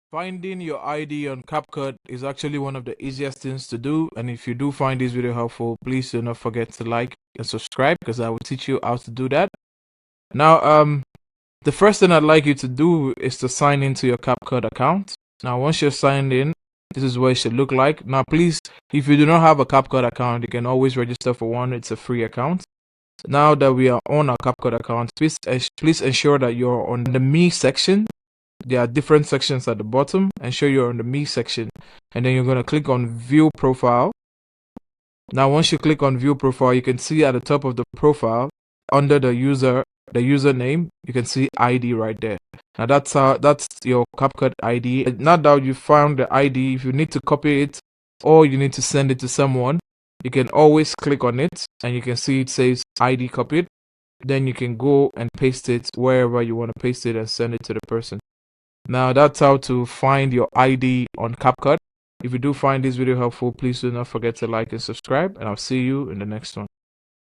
Finding your ID on CapCut is actually one of the easiest things to do, and if you do find this video helpful, please do not forget to like and subscribe because I will teach you how to do that. Now, the first thing I'd like you to do is to sign into your CapCut account. Now, once you're signed in, this is what it should look like. Now, please, if you do not have a CapCut account, you can always register for one. It's a free account. Now that we are on our CapCut account, please ensure that you're on the Me section. There are different sections at the bottom. Ensure you're on the Me section, and then you're going to click on View Profile. Now, once you click on View Profile, you can see at the top of the profile, under the username, you can see ID right there. Now that's your CapCut ID. Now that you found the ID, if you need to copy it or you need to send it to someone, you can always click on it and you can see it says ID copied. Then you can go and paste it wherever you want to paste it and send it to the person. Now that's how to find your ID on CapCut. If you do find this video helpful, please do not forget to like and subscribe, and I'll see you in the next one.